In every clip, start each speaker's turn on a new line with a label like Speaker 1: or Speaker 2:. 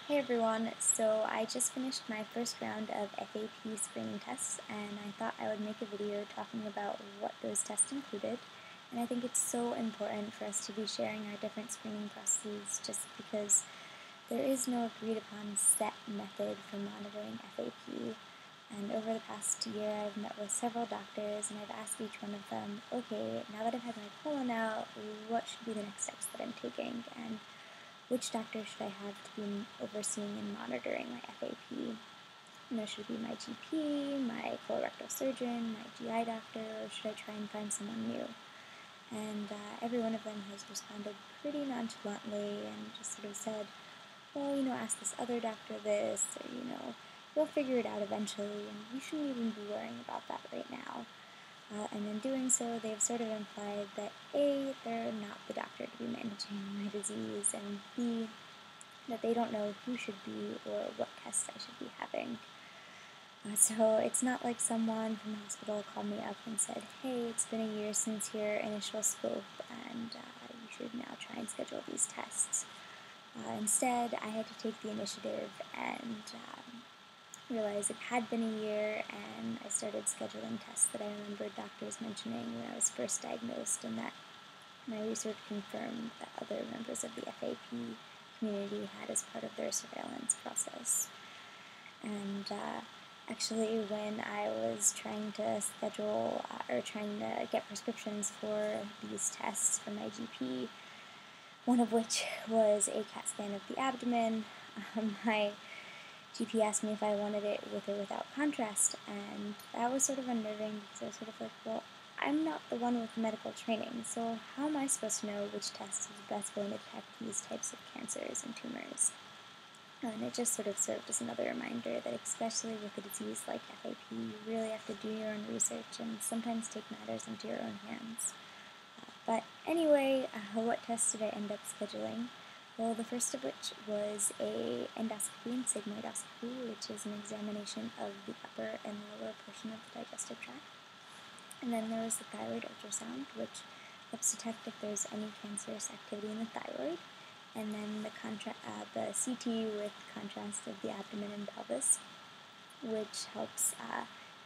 Speaker 1: Hey everyone, so I just finished my first round of FAP screening tests and I thought I would make a video talking about what those tests included. And I think it's so important for us to be sharing our different screening processes just because there is no agreed upon set method for monitoring FAP. And over the past year I've met with several doctors and I've asked each one of them, okay, now that I've had my colon out, what should be the next steps that I'm taking? And which doctor should I have to be overseeing and monitoring my FAP? Should it be my GP, my colorectal surgeon, my GI doctor, or should I try and find someone new? And every one of them has responded pretty nonchalantly and just sort of said, well, ask this other doctor this, or, you'll figure it out eventually, and you shouldn't even be worrying about that right now. And in doing so, they've sort of implied that A, they're not the doctor to be managing my disease, and B, that they don't know who should be or what tests I should be having. So it's not like someone from the hospital called me up and said, hey, it's been a year since your initial scope, and you should now try and schedule these tests. Instead, I had to take the initiative and realized it had been a year, and I started scheduling tests that I remembered doctors mentioning when I was first diagnosed, and that my research confirmed that other members of the FAP community had as part of their surveillance process. And actually, when I was trying to schedule or trying to get prescriptions for these tests from my GP, one of which was a CAT scan of the abdomen, my GP asked me if I wanted it with or without contrast, and that was sort of unnerving because I was sort of like, well, I'm not the one with medical training, so how am I supposed to know which test is the best way to detect these types of cancers and tumors? And it just sort of served as another reminder that especially with a disease like FAP, you really have to do your own research and sometimes take matters into your own hands. But anyway, what tests did I end up scheduling? Well, the first of which was a endoscopy and sigmoidoscopy, which is an examination of the upper and lower portion of the digestive tract. And then there was the thyroid ultrasound, which helps detect if there's any cancerous activity in the thyroid. And then the CT with contrast of the abdomen and pelvis, which helps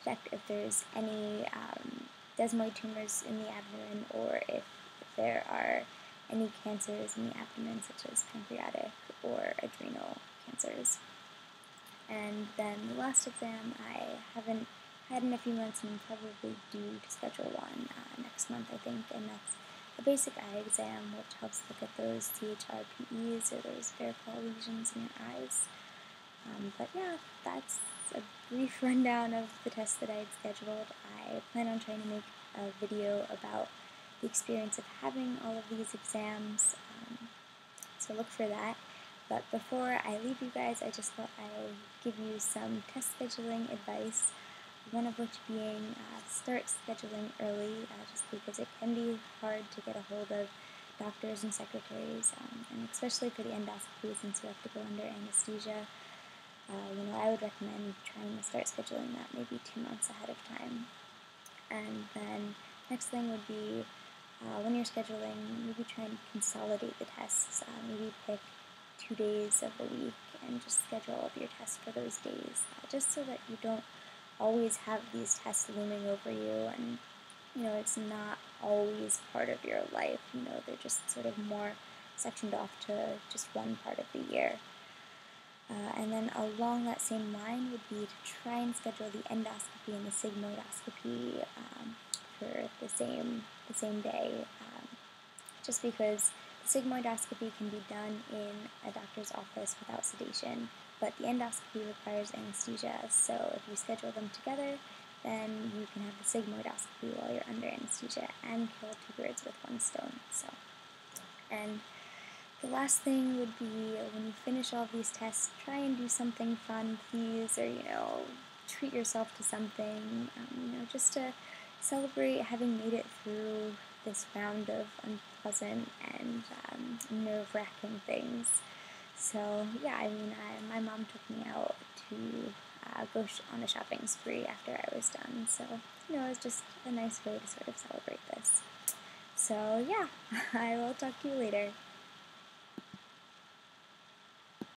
Speaker 1: detect if there's any desmoid tumors in the abdomen or if there are any cancers in the abdomen, such as pancreatic or adrenal cancers. And then the last exam I haven't had in a few months and probably due to schedule one next month, I think, and that's a basic eye exam, which helps look at those CHRPEs or those Varicose lesions in your eyes. But yeah, that's a brief rundown of the tests that I had scheduled. I plan on trying to make a video about the experience of having all of these exams, so look for that. But before I leave you guys, I just thought I would give you some test scheduling advice, one of which being start scheduling early, just because it can be hard to get a hold of doctors and secretaries, and especially for the endoscopy since you have to go under anesthesia. I would recommend trying to start scheduling that maybe 2 months ahead of time. And then next thing would be when you're scheduling, maybe try and consolidate the tests. Maybe pick 2 days of the week and just schedule all of your tests for those days, just so that you don't always have these tests looming over you and it's not always part of your life. They're just sort of more sectioned off to just one part of the year. And then along that same line would be to try and schedule the endoscopy and the sigmoidoscopy for the same day, just because the sigmoidoscopy can be done in a doctor's office without sedation, but the endoscopy requires anesthesia, so if you schedule them together, then you can have the sigmoidoscopy while you're under anesthesia and kill two birds with one stone. And the last thing would be when you finish all of these tests, try and do something fun, please, or treat yourself to something, just to celebrate having made it through this round of unpleasant and nerve-wracking things. So yeah, my mom took me out to go on a shopping spree after I was done. So it was just a nice way to sort of celebrate this. So yeah, I will talk to you later.